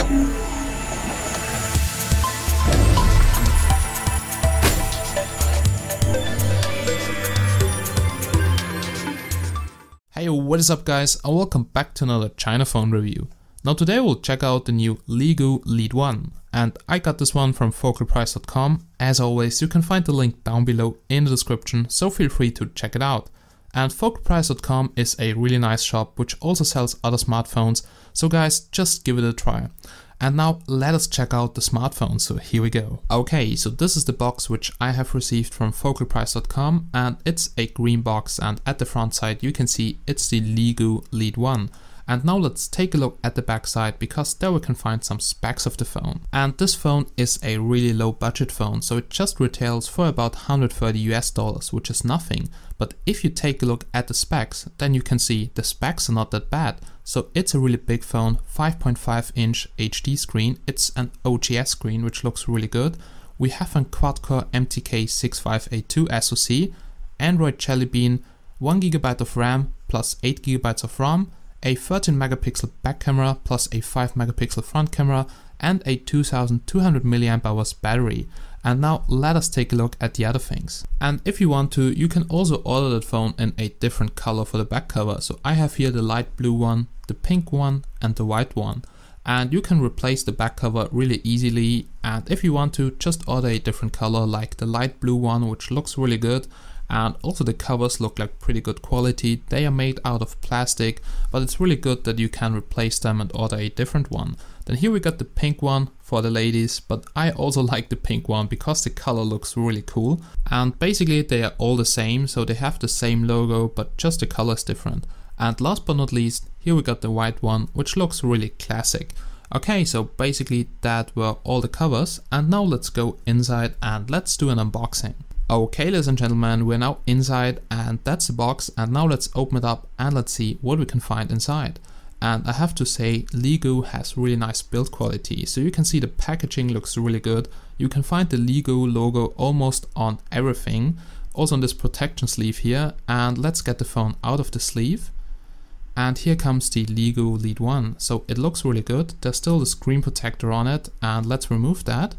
Hey, what is up guys, and welcome back to another China phone review. Now today we'll check out the new Leagoo Lead 1, and I got this one from FocalPrice.com. As always, you can find the link down below in the description, so feel free to check it out. And FocalPrice.com is a really nice shop which also sells other smartphones, so guys, just give it a try. And now let us check out the smartphone, so here we go. Okay, so this is the box which I have received from FocalPrice.com, and it's a green box, and at the front side you can see it's the Leagoo Lead 1. And now let's take a look at the back side, because there we can find some specs of the phone. And this phone is a really low budget phone, so it just retails for about $130 US, which is nothing. But if you take a look at the specs, then you can see the specs are not that bad. So it's a really big phone, 5.5-inch HD screen, it's an OGS screen which looks really good. We have a Quad Core MTK6582 SoC, Android Jelly Bean, 1GB of RAM plus 8GB of ROM, a 13 megapixel back camera plus a 5 megapixel front camera, and a 2200 mAh battery. And now let us take a look at the other things. And if you want to, you can also order that phone in a different color for the back cover. So I have here the light blue one, the pink one, and the white one. And you can replace the back cover really easily. And if you want to, just order a different color like the light blue one, which looks really good. And also the covers look like pretty good quality. They are made out of plastic, but it's really good that you can replace them and order a different one. Then here we got the pink one for the ladies, but I also like the pink one because the color looks really cool. And basically they are all the same, so they have the same logo, but just the color is different. And last but not least, here we got the white one, which looks really classic. Okay, so basically that were all the covers, and now let's go inside and let's do an unboxing. Okay, ladies and gentlemen, we're now inside, and that's the box, and now let's open it up and let's see what we can find inside. And I have to say, Leagoo has really nice build quality, so you can see the packaging looks really good. You can find the Leagoo logo almost on everything, also on this protection sleeve here. And let's get the phone out of the sleeve. And here comes the Leagoo Lead 1, so it looks really good. There's still the screen protector on it, and let's remove that.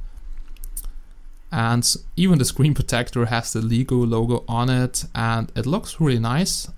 And even the screen protector has the Leagoo logo on it, and it looks really nice.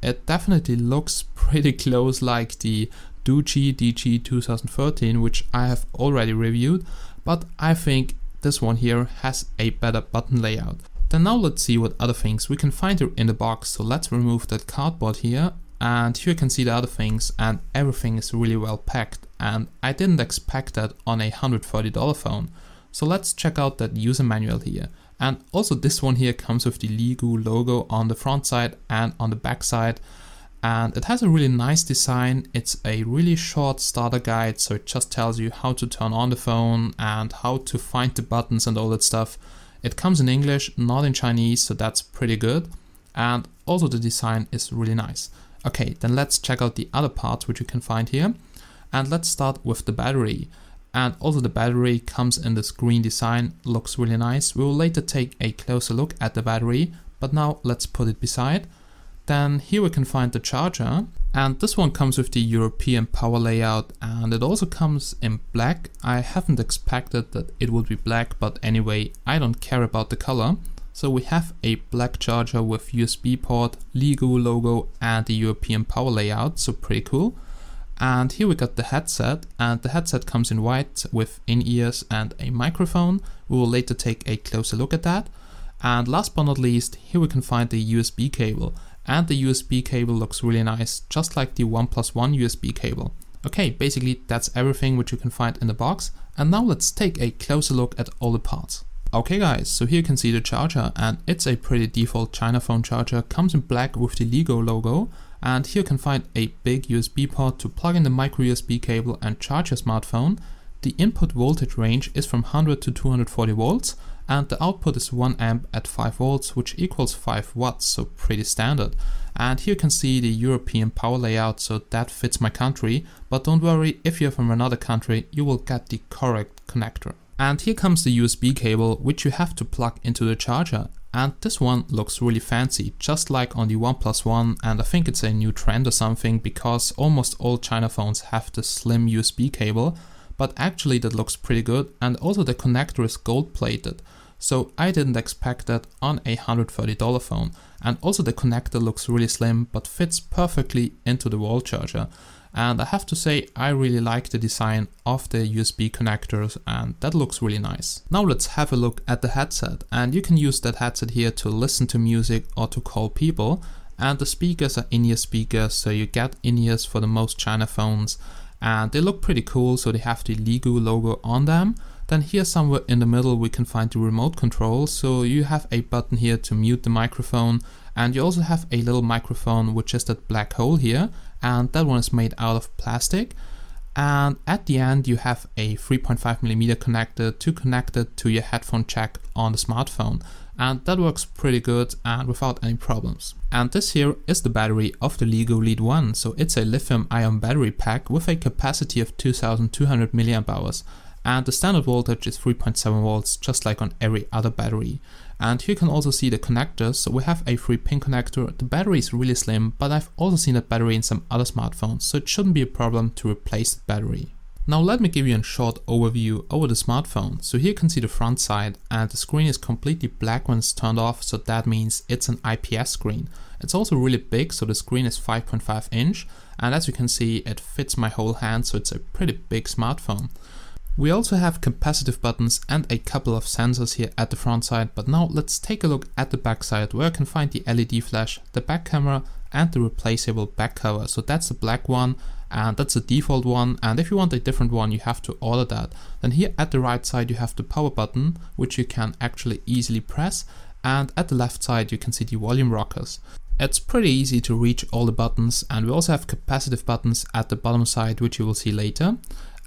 It definitely looks pretty close like the Doogee DG 2013, which I have already reviewed, but I think this one here has a better button layout. Then now let's see what other things we can find here in the box. So let's remove that cardboard here, and here you can see the other things, and everything is really well packed, and I didn't expect that on a $130 phone. So let's check out that user manual here. And also this one here comes with the Leagoo logo on the front side and on the back side. And it has a really nice design. It's a really short starter guide, so it just tells you how to turn on the phone and how to find the buttons and all that stuff. It comes in English, not in Chinese, so that's pretty good. And also the design is really nice. Okay, then let's check out the other parts which you can find here. And let's start with the battery. And also the battery comes in this green design, looks really nice. We will later take a closer look at the battery, but now let's put it beside. Then here we can find the charger, and this one comes with the European power layout, and it also comes in black. I haven't expected that it would be black, but anyway, I don't care about the color. So we have a black charger with USB port, Leagoo logo, and the European power layout, so pretty cool. And here we got the headset, and the headset comes in white with in-ears and a microphone. We will later take a closer look at that. And last but not least, here we can find the USB cable, and the USB cable looks really nice, just like the 1+1 USB cable. Okay, basically that's everything which you can find in the box, and now let's take a closer look at all the parts. Okay guys, so here you can see the charger, and it's a pretty default China phone charger, comes in black with the Leagoo logo. And here you can find a big USB port to plug in the micro USB cable and charge your smartphone. The input voltage range is from 100 to 240 volts, and the output is 1 amp at 5 volts, which equals 5 watts, so pretty standard. And here you can see the European power layout, so that fits my country, but don't worry, if you're from another country, you will get the correct connector. And here comes the USB cable, which you have to plug into the charger. And this one looks really fancy, just like on the 1+1, and I think it's a new trend or something, because almost all China phones have the slim USB cable. but actually that looks pretty good, and also the connector is gold plated. So I didn't expect that on a $130 phone. And also the connector looks really slim but fits perfectly into the wall charger. And I have to say, I really like the design of the USB connectors, and that looks really nice. Now let's have a look at the headset, and you can use that headset here to listen to music or to call people. And the speakers are in-ear speakers, so you get in-ears for the most China phones, and they look pretty cool, so they have the Leagoo logo on them. Then here somewhere in the middle we can find the remote control, so you have a button here to mute the microphone, and you also have a little microphone which is that black hole here, and that one is made out of plastic. And at the end you have a 3.5mm connector to connect it to your headphone jack on the smartphone, and that works pretty good and without any problems. And this here is the battery of the Leagoo Lead 1, so it's a lithium-ion battery pack with a capacity of 2200 mAh. And the standard voltage is 3.7 volts, just like on every other battery. And here you can also see the connectors. So we have a 3-pin connector. The battery is really slim, but I've also seen that battery in some other smartphones, so it shouldn't be a problem to replace the battery. Now let me give you a short overview over the smartphone. So here you can see the front side, and the screen is completely black when it's turned off, so that means it's an IPS screen. It's also really big, so the screen is 5.5 inch, and as you can see it fits my whole hand, so it's a pretty big smartphone. We also have capacitive buttons and a couple of sensors here at the front side, but now let's take a look at the back side, where you can find the LED flash, the back camera and the replaceable back cover. So that's the black one, and that's the default one, and if you want a different one you have to order that. Then here at the right side you have the power button, which you can actually easily press, and at the left side you can see the volume rockers. It's pretty easy to reach all the buttons, and we also have capacitive buttons at the bottom side, which you will see later.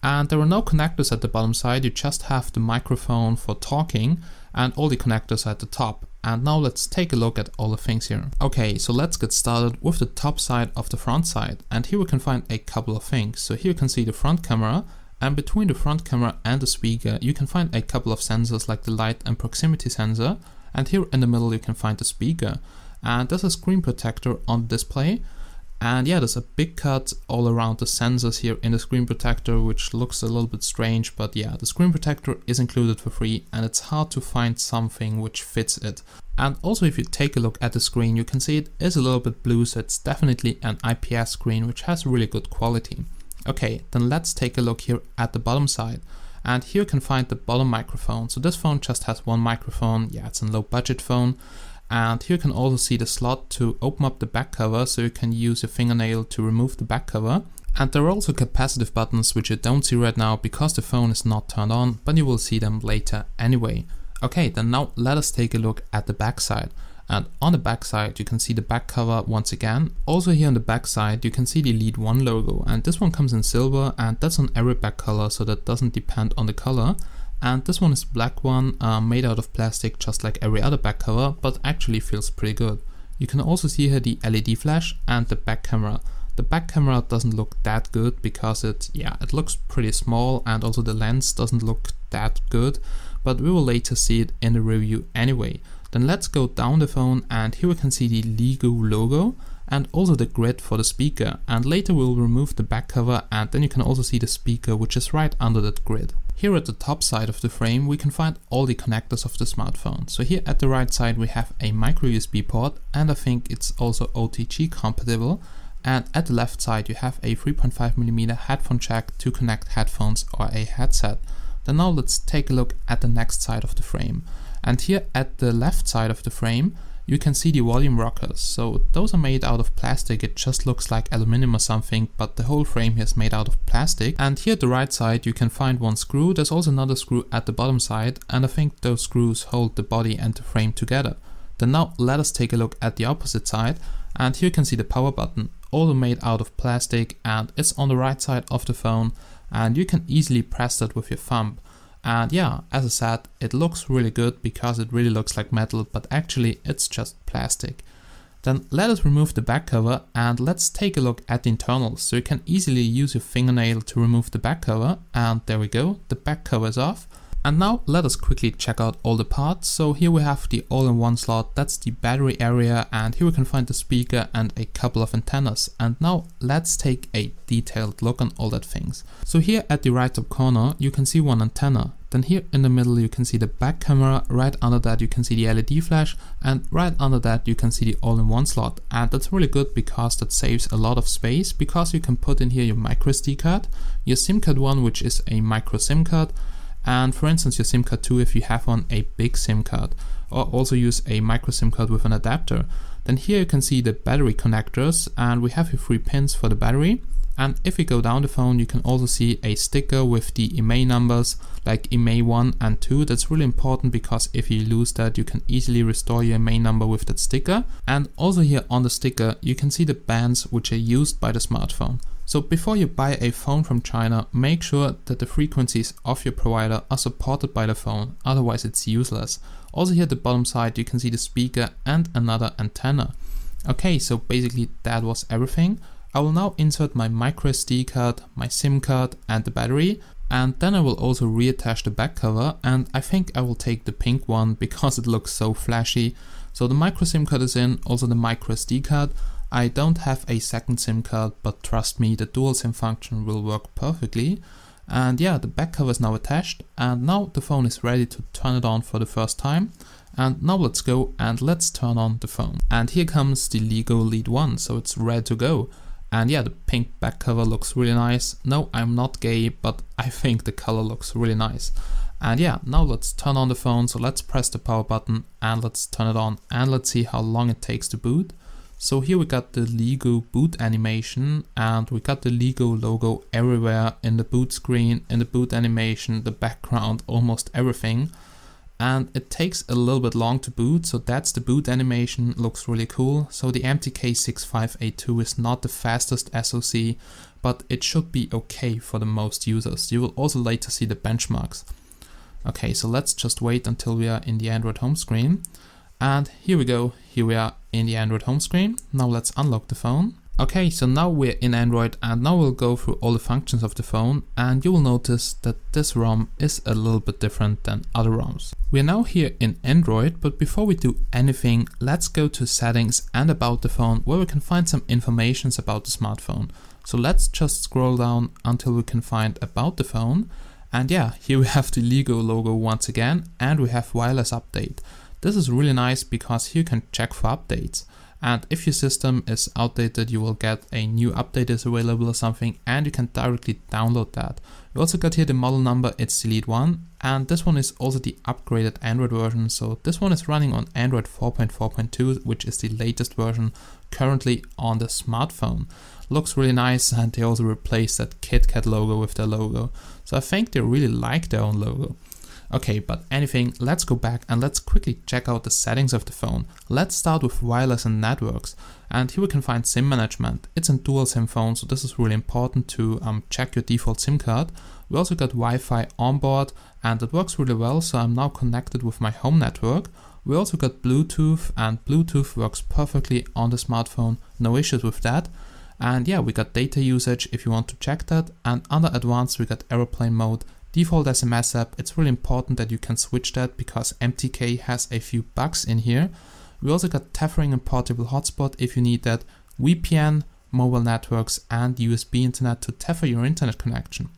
And there are no connectors at the bottom side, you just have the microphone for talking, and all the connectors at the top. And now let's take a look at all the things here. Okay, so let's get started with the top side of the front side, and here we can find a couple of things. So here you can see the front camera, and between the front camera and the speaker you can find a couple of sensors like the light and proximity sensor, and here in the middle you can find the speaker. And there's a screen protector on the display. And yeah, there's a big cut all around the sensors here in the screen protector, which looks a little bit strange, but yeah, the screen protector is included for free, and it's hard to find something which fits it. And also if you take a look at the screen, you can see it is a little bit blue, so it's definitely an IPS screen which has really good quality. Okay, then let's take a look here at the bottom side. And here you can find the bottom microphone. So this phone just has one microphone, yeah, it's a low budget phone. And here you can also see the slot to open up the back cover, so you can use your fingernail to remove the back cover. And there are also capacitive buttons which you don't see right now because the phone is not turned on, but you will see them later anyway. Okay, then now let us take a look at the back side. And on the back side you can see the back cover once again. Also here on the back side you can see the Lead 1 logo, and this one comes in silver, and that's on every back color, so that doesn't depend on the color. And this one is a black one, made out of plastic just like every other back cover, but actually feels pretty good. You can also see here the LED flash and the back camera. The back camera doesn't look that good because it looks pretty small, and also the lens doesn't look that good, but we will later see it in the review anyway. Then let's go down the phone, and here we can see the Leagoo logo and also the grid for the speaker, and later we'll remove the back cover, and then you can also see the speaker which is right under that grid. Here at the top side of the frame we can find all the connectors of the smartphone. So here at the right side we have a micro USB port, and I think it's also OTG compatible, and at the left side you have a 3.5mm headphone jack to connect headphones or a headset. Then now let's take a look at the next side of the frame, and here at the left side of the frame you can see the volume rockers. So those are made out of plastic, it just looks like aluminum or something, but the whole frame here is made out of plastic. And here at the right side you can find one screw, there's also another screw at the bottom side, and I think those screws hold the body and the frame together. Then now let us take a look at the opposite side, and here you can see the power button, also made out of plastic, and it's on the right side of the phone, and you can easily press that with your thumb. And yeah, as I said, it looks really good because it really looks like metal, but actually it's just plastic. Then let us remove the back cover, and let's take a look at the internals. So you can easily use your fingernail to remove the back cover, and there we go, the back cover is off. And now let us quickly check out all the parts. So here we have the all-in-one slot, that's the battery area, and here we can find the speaker and a couple of antennas. And now let's take a detailed look on all that things. So here at the right top corner you can see one antenna. Then here in the middle you can see the back camera, right under that you can see the LED flash, and right under that you can see the all-in-one slot. And that's really good because that saves a lot of space, because you can put in here your micro SD card, your SIM card 1 which is a micro SIM card, and for instance your SIM card 2 if you have one, a big SIM card, or also use a micro SIM card with an adapter. Then here you can see the battery connectors, and we have here 3 pins for the battery. And if we go down the phone you can also see a sticker with the IMEI numbers, like IMEI 1 and 2. That's really important because if you lose that you can easily restore your IMEI number with that sticker. And also here on the sticker you can see the bands which are used by the smartphone. So before you buy a phone from China, make sure that the frequencies of your provider are supported by the phone, otherwise it's useless. Also here at the bottom side you can see the speaker and another antenna. Okay, so basically that was everything. I will now insert my micro SD card, my SIM card and the battery, and then I will also reattach the back cover, and I think I will take the pink one because it looks so flashy. So the micro SIM card is in, also the micro SD card. I don't have a second SIM card, but trust me, the dual SIM function will work perfectly. And yeah, the back cover is now attached, and now the phone is ready to turn it on for the first time. And now let's go and let's turn on the phone. And here comes the Leagoo Lead 1, so it's ready to go. And yeah, the pink back cover looks really nice. No, I'm not gay, but I think the color looks really nice. And yeah, now let's turn on the phone. So let's press the power button and let's turn it on, and let's see how long it takes to boot. So here we got the Leagoo boot animation, and we got the Leagoo logo everywhere in the boot screen, in the boot animation, the background, almost everything. And it takes a little bit long to boot, so that's the boot animation, looks really cool. So the MTK6582 is not the fastest SoC, but it should be okay for the most users. You will also later see the benchmarks. Okay, so let's just wait until we are in the Android home screen. And here we go, here we are in the Android home screen. Now let's unlock the phone. Okay, so now we're in Android, and now we'll go through all the functions of the phone, and you will notice that this ROM is a little bit different than other ROMs. We are now here in Android, but before we do anything, let's go to settings and about the phone, where we can find some information about the smartphone. So let's just scroll down until we can find about the phone. And yeah, here we have the Leagoo logo once again, and we have wireless update. This is really nice because here you can check for updates. And if your system is outdated, you will get a new update is available or something, and you can directly download that. We also got here the model number, it's the Lead 1, and this one is also the upgraded Android version. So this one is running on Android 4.4.2, which is the latest version currently on the smartphone. Looks really nice, and they also replaced that KitKat logo with their logo. So I think they really like their own logo. Okay, but anything, let's go back and let's quickly check out the settings of the phone. Let's start with wireless and networks, and here we can find SIM management. It's a dual SIM phone, so this is really important to check your default SIM card. We also got Wi-Fi on board, and it works really well, so I'm now connected with my home network. We also got Bluetooth, and Bluetooth works perfectly on the smartphone, no issues with that. And yeah, we got data usage if you want to check that, and under advanced we got airplane mode. Default SMS app, it's really important that you can switch that because MTK has a few bugs in here. We also got tethering and portable hotspot if you need that, VPN, mobile networks and USB internet to tether your internet connection.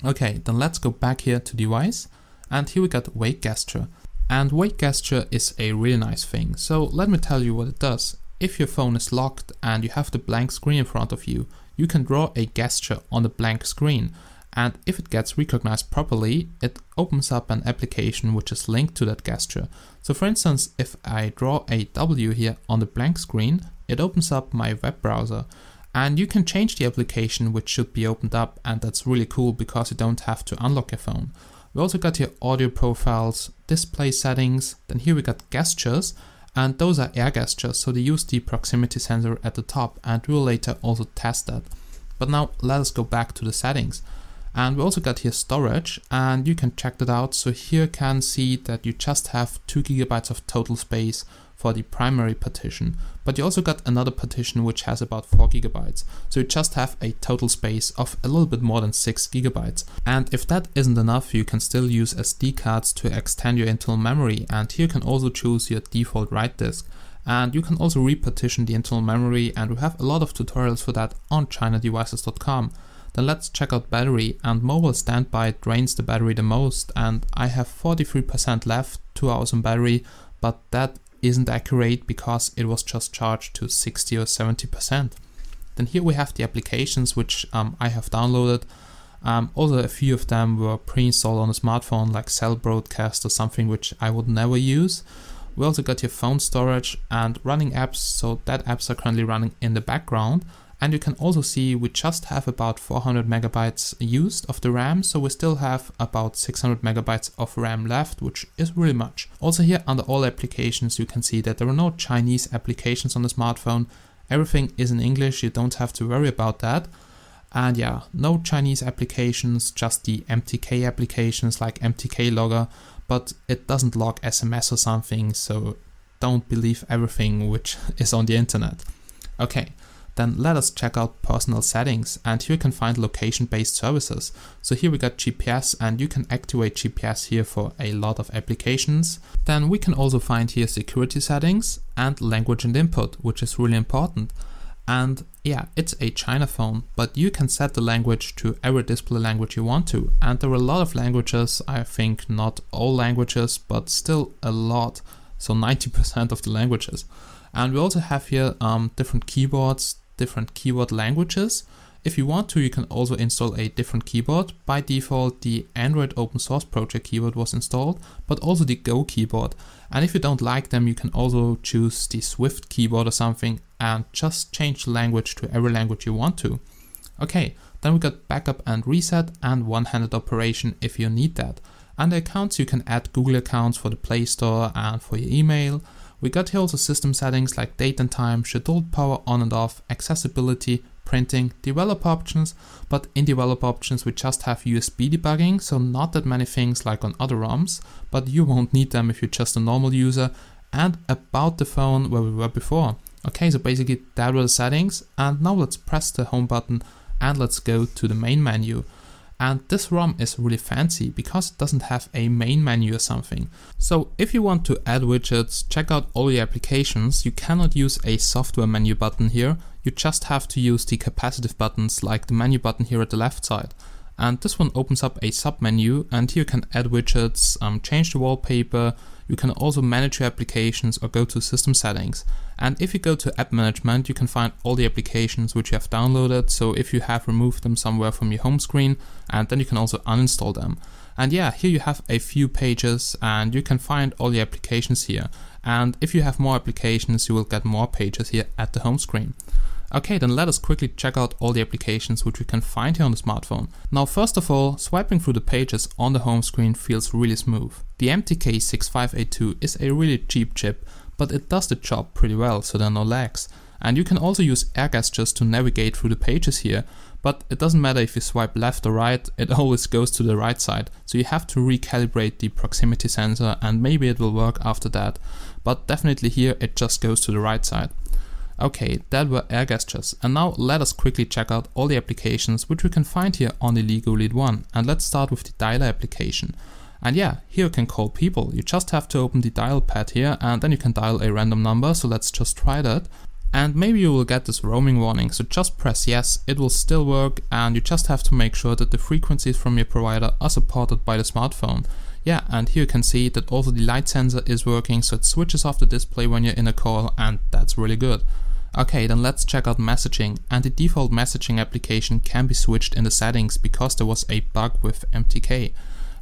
Okay, then let's go back here to device, and here we got wake gesture. And wake gesture is a really nice thing, so let me tell you what it does. If your phone is locked and you have the blank screen in front of you, you can draw a gesture on the blank screen. And if it gets recognized properly, it opens up an application which is linked to that gesture. So for instance, if I draw a W here on the blank screen, it opens up my web browser. And you can change the application which should be opened up, and that's really cool because you don't have to unlock your phone. We also got here audio profiles, display settings, then here we got gestures, and those are air gestures, so they use the proximity sensor at the top, and we'll later also test that. But now let us go back to the settings. And we also got here storage, and you can check that out. So here you can see that you just have 2 GB of total space for the primary partition, but you also got another partition which has about 4 GB. So you just have a total space of a little bit more than 6 GB. And if that isn't enough, you can still use SD cards to extend your internal memory, and here you can also choose your default write disk. And you can also repartition the internal memory, and we have a lot of tutorials for that on chinadevices.com. Then let's check out battery, and mobile standby drains the battery the most, and I have 43% left, 2 hours on battery, but that isn't accurate because it was just charged to 60 or 70%. Then here we have the applications which I have downloaded. Also a few of them were pre-installed on a smartphone, like Cell Broadcast or something which I would never use. We also got your phone storage and running apps, so that apps are currently running in the background. And you can also see we just have about 400 megabytes used of the RAM, so we still have about 600 megabytes of RAM left, which is really much. Also here under all applications you can see that there are no Chinese applications on the smartphone. Everything is in English, you don't have to worry about that. And yeah, no Chinese applications, just the MTK applications like MTK Logger, but it doesn't log SMS or something, so don't believe everything which is on the internet. Okay. Then let us check out personal settings, and here you can find location-based services. So here we got GPS, and you can activate GPS here for a lot of applications. Then we can also find here security settings and language and input, which is really important. And yeah, it's a China phone, but you can set the language to every display language you want to. And there are a lot of languages, I think not all languages, but still a lot. So 90% of the languages. And we also have here different keyboards, different keyboard languages. If you want to, you can also install a different keyboard. By default, the Android open source project keyboard was installed, but also the Go keyboard. And if you don't like them, you can also choose the Swift keyboard or something and just change the language to every language you want to. Okay, then we got backup and reset and one-handed operation if you need that. Under accounts, you can add Google accounts for the Play Store and for your email. We got here also system settings like date and time, scheduled power on and off, accessibility, printing, developer options, but in developer options we just have USB debugging, so not that many things like on other ROMs, but you won't need them if you're just a normal user, and about the phone where we were before. Okay, so basically that were the settings, and now let's press the home button and let's go to the main menu. And this ROM is really fancy because it doesn't have a main menu or something. So if you want to add widgets, check out all your applications, you cannot use a software menu button here. You just have to use the capacitive buttons like the menu button here at the left side. And this one opens up a sub menu, and here you can add widgets, change the wallpaper. You can also manage your applications or go to system settings. And if you go to app management, you can find all the applications which you have downloaded. So if you have removed them somewhere from your home screen, and then you can also uninstall them. And yeah, here you have a few pages and you can find all the applications here. And if you have more applications, you will get more pages here at the home screen. Okay, then let us quickly check out all the applications which we can find here on the smartphone. Now, first of all, swiping through the pages on the home screen feels really smooth. The MTK6582 is a really cheap chip, but it does the job pretty well, so there are no lags. And you can also use air gestures to navigate through the pages here, but it doesn't matter if you swipe left or right, it always goes to the right side. So you have to recalibrate the proximity sensor and maybe it will work after that. But definitely here it just goes to the right side. Okay, that were air gestures. And now let us quickly check out all the applications which we can find here on the Leagoo Lead 1. And let's start with the dialer application. And yeah, here you can call people. You just have to open the dial pad here and then you can dial a random number. So let's just try that. And maybe you will get this roaming warning, so just press yes, it will still work, and you just have to make sure that the frequencies from your provider are supported by the smartphone. Yeah, and here you can see that also the light sensor is working, so it switches off the display when you're in a call, and that's really good. Okay, then let's check out messaging, and the default messaging application can be switched in the settings because there was a bug with MTK.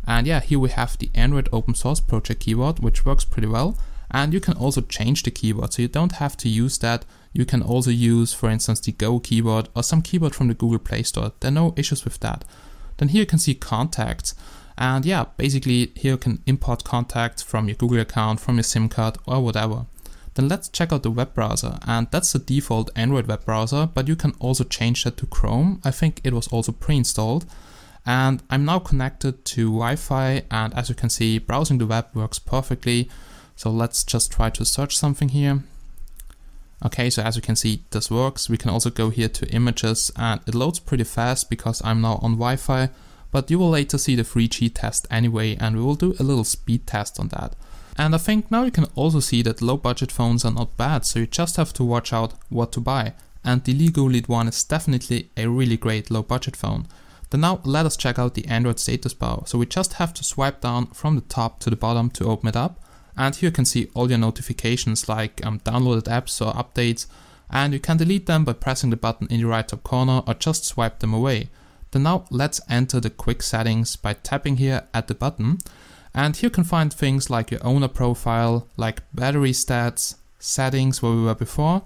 And yeah, here we have the Android open source project keyboard, which works pretty well. And you can also change the keyboard, so you don't have to use that. You can also use, for instance, the Go keyboard or some keyboard from the Google Play Store. There are no issues with that. Then here you can see contacts. And yeah, basically here you can import contacts from your Google account, from your SIM card or whatever. Then let's check out the web browser, and that's the default Android web browser, but you can also change that to Chrome. I think it was also pre-installed. And I'm now connected to Wi-Fi, and as you can see, browsing the web works perfectly. So let's just try to search something here. Okay, so as you can see, this works. We can also go here to images, and it loads pretty fast because I'm now on Wi-Fi, but you will later see the 3G test anyway, and we will do a little speed test on that. And I think now you can also see that low budget phones are not bad, so you just have to watch out what to buy. And the Leagoo Lead 1 is definitely a really great low budget phone. Then now let us check out the Android status bar. So we just have to swipe down from the top to the bottom to open it up. And here you can see all your notifications like downloaded apps or updates. And you can delete them by pressing the button in the right top corner or just swipe them away. Then now let's enter the quick settings by tapping here at the button. And here you can find things like your owner profile, like battery stats, settings where we were before.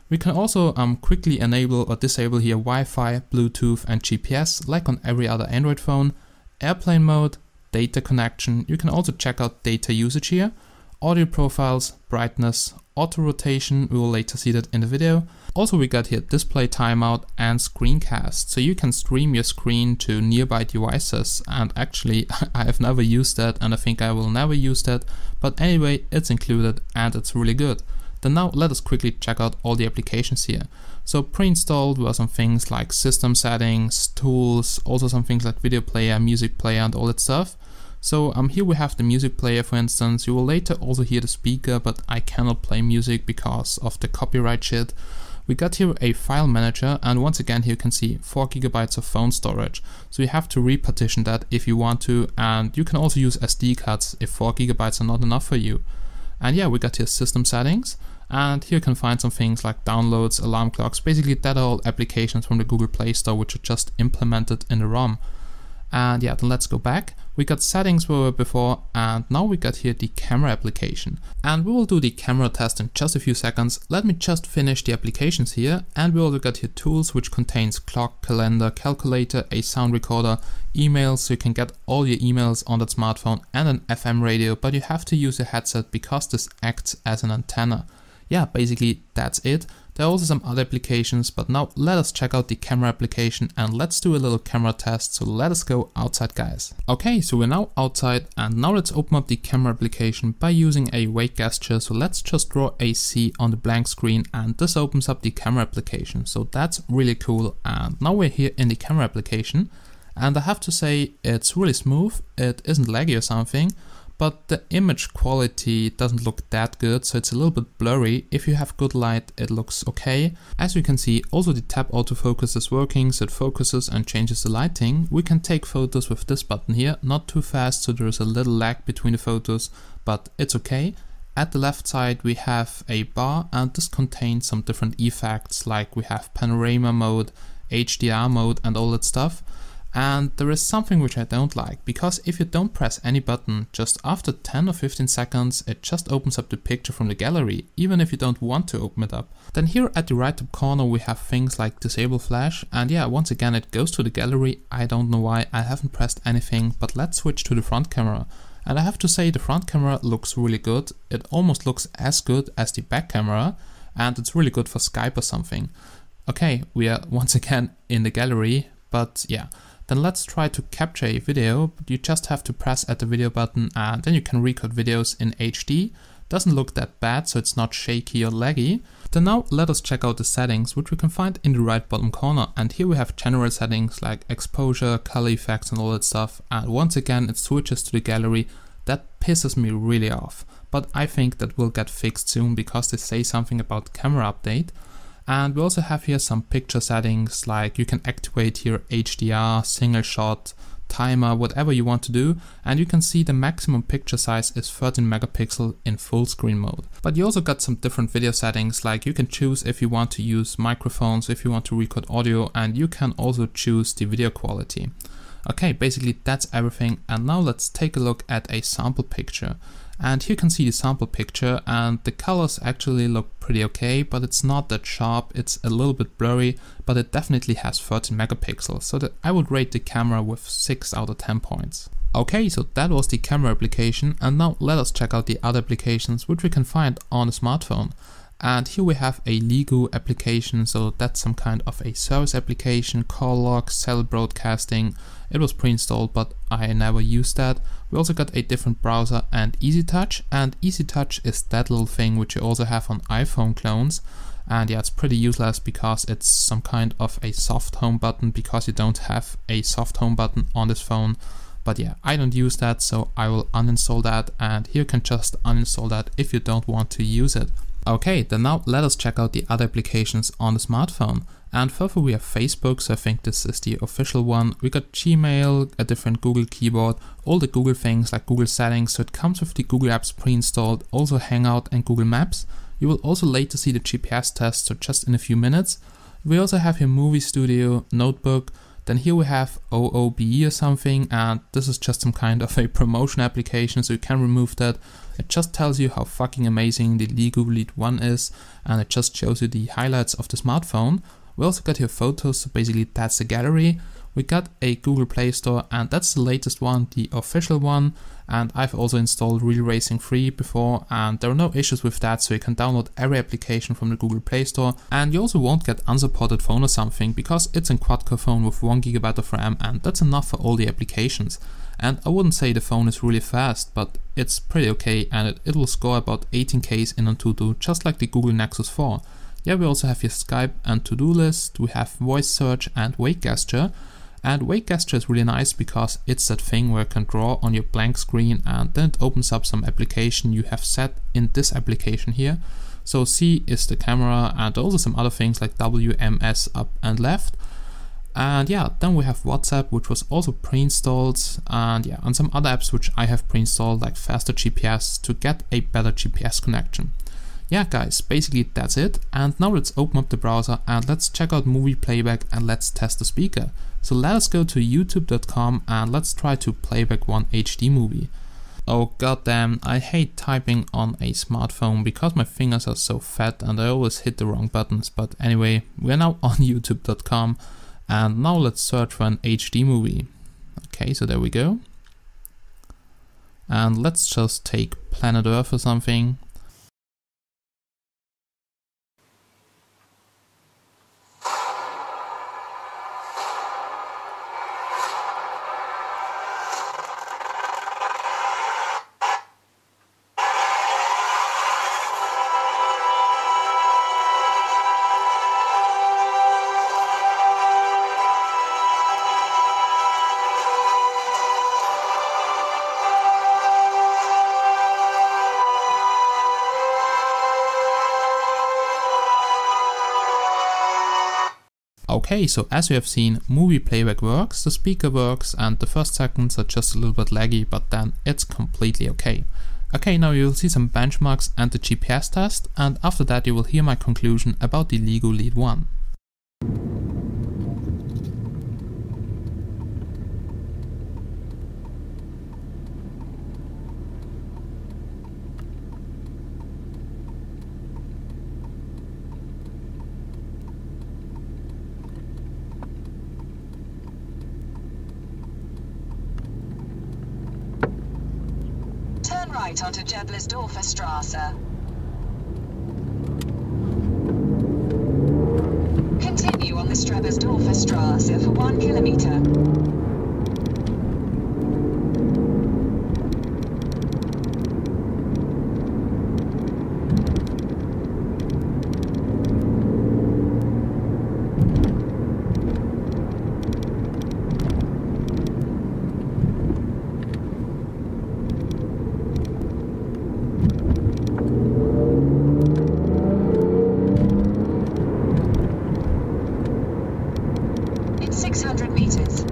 We can also quickly enable or disable here Wi-Fi, Bluetooth and GPS like on every other Android phone, airplane mode, data connection. You can also check out data usage here, audio profiles, brightness, auto rotation, we will later see that in the video. Also we got here display timeout and screencast, so you can stream your screen to nearby devices, and actually I have never used that and I think I will never use that, but anyway it's included and it's really good. Then now let us quickly check out all the applications here. So pre-installed were some things like system settings, tools, also some things like video player, music player and all that stuff. So here we have the music player, for instance. You will later also hear the speaker, but I cannot play music because of the copyright shit. We got here a file manager, and once again here you can see 4 GB of phone storage. So you have to repartition that if you want to, and you can also use SD cards if 4 GB are not enough for you. And yeah, we got here system settings, and here you can find some things like downloads, alarm clocks. Basically that are all applications from the Google Play Store which are just implemented in the ROM. And yeah, then let's go back. We got settings where we were before, and now we got here the camera application. And we will do the camera test in just a few seconds. Let me just finish the applications here. And we also got here tools, which contains clock, calendar, calculator, a sound recorder, emails, so you can get all your emails on that smartphone, and an FM radio, but you have to use a headset because this acts as an antenna. Yeah, basically that's it. There are also some other applications, but now let us check out the camera application and let's do a little camera test. So let us go outside, guys. Okay, so we're now outside, and now let's open up the camera application by using a wait gesture. So let's just draw a C on the blank screen, and this opens up the camera application. So that's really cool. And now we're here in the camera application, and I have to say it's really smooth. It isn't laggy or something, but the image quality doesn't look that good, so it's a little bit blurry. If you have good light, it looks okay. As you can see, also the tab autofocus is working, so it focuses and changes the lighting. We can take photos with this button here, not too fast, so there is a little lag between the photos, but it's okay. At the left side we have a bar, and this contains some different effects, like we have panorama mode, HDR mode and all that stuff. And there is something which I don't like, because if you don't press any button, just after 10 or 15 seconds it just opens up the picture from the gallery, even if you don't want to open it up. Then here at the right top corner we have things like disable flash, and yeah, once again it goes to the gallery. I don't know why, I haven't pressed anything, but let's switch to the front camera. And I have to say the front camera looks really good. It almost looks as good as the back camera, and it's really good for Skype or something. Okay, we are once again in the gallery, but yeah. Then let's try to capture a video. You just have to press at the video button, and then you can record videos in HD. Doesn't look that bad, so it's not shaky or laggy. Then now let us check out the settings, which we can find in the right bottom corner. And here we have general settings like exposure, color effects and all that stuff. And once again it switches to the gallery. That pisses me really off. But I think that will get fixed soon, because they say something about camera update. And we also have here some picture settings, like you can activate here HDR, single shot, timer, whatever you want to do. And you can see the maximum picture size is 13 megapixel in full screen mode. But you also got some different video settings, like you can choose if you want to use microphones, if you want to record audio, and you can also choose the video quality. Okay, basically that's everything. And now let's take a look at a sample picture. And here you can see the sample picture, and the colors actually look pretty okay, but it's not that sharp. It's a little bit blurry, but it definitely has 13 megapixels, so that I would rate the camera with 6 out of 10 points. Okay, so that was the camera application, and now let us check out the other applications which we can find on a smartphone. And here we have a Leagoo application, so that's some kind of a service application, call log, cell broadcasting. It was pre-installed, but I never used that. We also got a different browser and EasyTouch, and EasyTouch is that little thing which you also have on iPhone clones. And yeah, it's pretty useless because it's some kind of a soft home button, because you don't have a soft home button on this phone. But yeah, I don't use that, so I will uninstall that, and here you can just uninstall that if you don't want to use it. Okay, then now let us check out the other applications on the smartphone. And further we have Facebook, so I think this is the official one. We got Gmail, a different Google keyboard, all the Google things like Google settings, so it comes with the Google apps pre-installed, also Hangout and Google Maps. You will also later see the GPS test, so just in a few minutes. We also have here Movie Studio, Notebook, then here we have OOBE or something, and this is just some kind of a promotion application, so you can remove that. It just tells you how fucking amazing the Leagoo Lead 1 is, and it just shows you the highlights of the smartphone. We also got here photos, so basically that's the gallery. We got a Google Play Store, and that's the latest one, the official one. And I've also installed Real Racing 3 before, and there are no issues with that, so you can download every application from the Google Play Store. And you also won't get unsupported phone or something, because it's a quad core phone with 1 GB of RAM, and that's enough for all the applications. And I wouldn't say the phone is really fast, but it's pretty okay, and it will score about 18Ks in Antutu, just like the Google Nexus 4. Yeah, we also have here Skype and to-do list, we have voice search and wake gesture. And wake gesture is really nice because it's that thing where you can draw on your blank screen, and then it opens up some application you have set in this application here. So C is the camera, and also some other things like WMS up and left. And yeah, then we have WhatsApp, which was also pre-installed, and yeah, and some other apps which I have pre-installed, like faster GPS to get a better GPS connection. Yeah guys, basically that's it, and now let's open up the browser and let's check out movie playback and let's test the speaker. So let us go to youtube.com and let's try to playback one HD movie. Oh goddamn, I hate typing on a smartphone because my fingers are so fat and I always hit the wrong buttons, but anyway, we're now on youtube.com and now let's search for an HD movie. Okay, so there we go. And let's just take Planet Earth or something. Okay, so as you have seen, movie playback works, the speaker works, and the first seconds are just a little bit laggy, but then it's completely okay. Okay, now you will see some benchmarks and the GPS test, and after that you will hear my conclusion about the Leagoo Lead 1. Right onto Geblersdorfer Straße. Continue on the Strebersdorfer Straße for 1 kilometer. In 600 meters.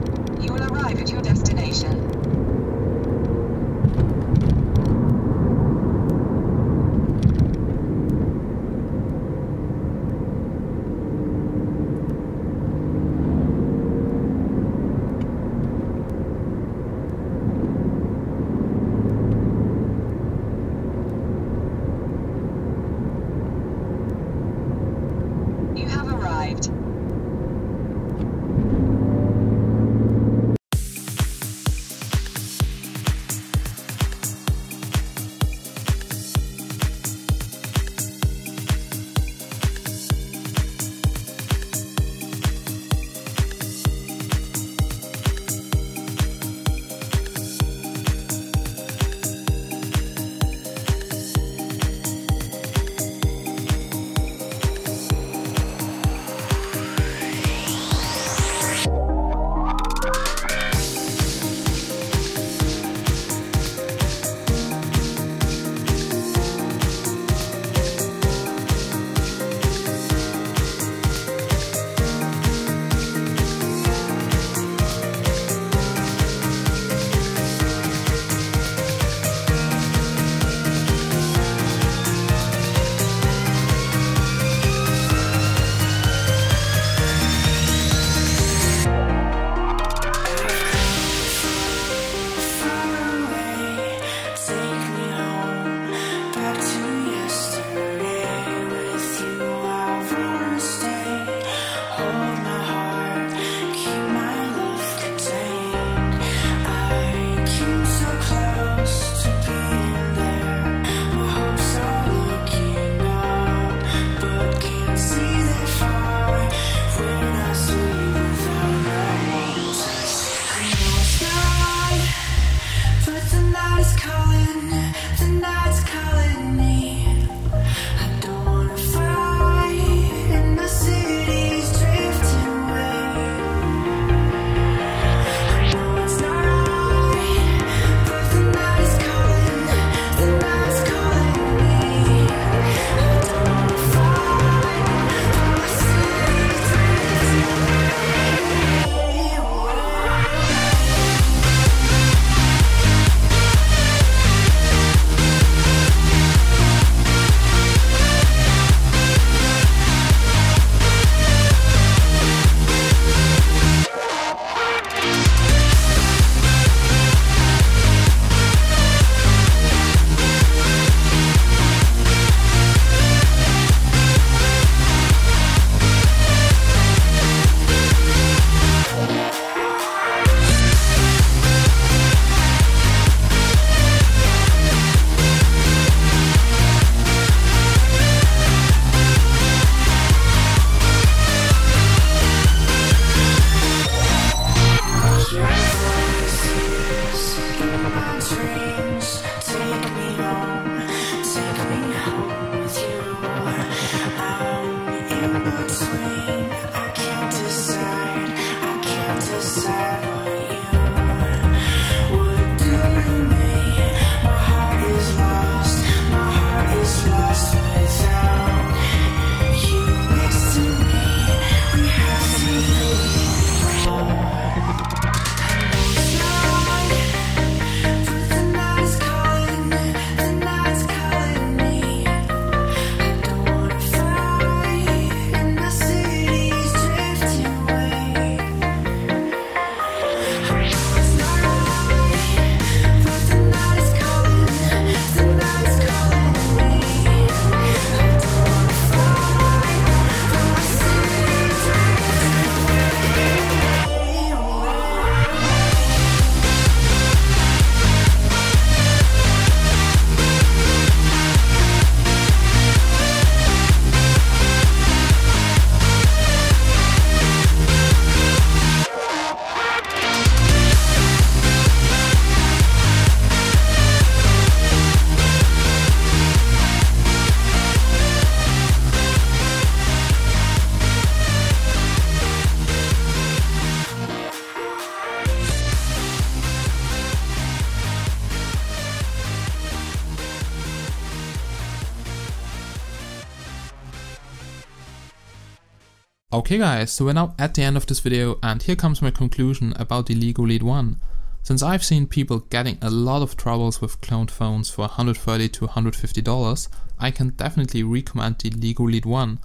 Okay guys, so we're now at the end of this video and here comes my conclusion about the Leagoo Lead 1. Since I've seen people getting a lot of troubles with cloned phones for $130 to $150, I can definitely recommend the Leagoo Lead 1.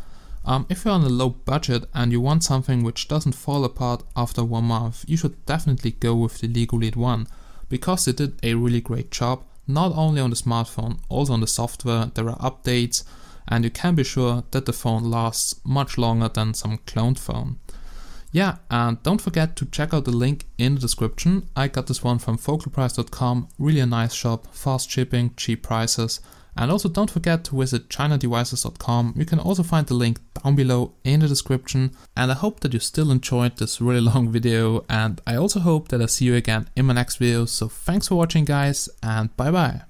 If you're on a low budget and you want something which doesn't fall apart after 1 month, you should definitely go with the Leagoo Lead 1, because they did a really great job, not only on the smartphone, also on the software. There are updates, and you can be sure that the phone lasts much longer than some cloned phone. Yeah, and don't forget to check out the link in the description. I got this one from FocalPrice.com, really a nice shop, fast shipping, cheap prices. And also don't forget to visit ChinaDevices.com. You can also find the link down below in the description. And I hope that you still enjoyed this really long video, and I also hope that I see you again in my next video. So thanks for watching guys, and bye bye.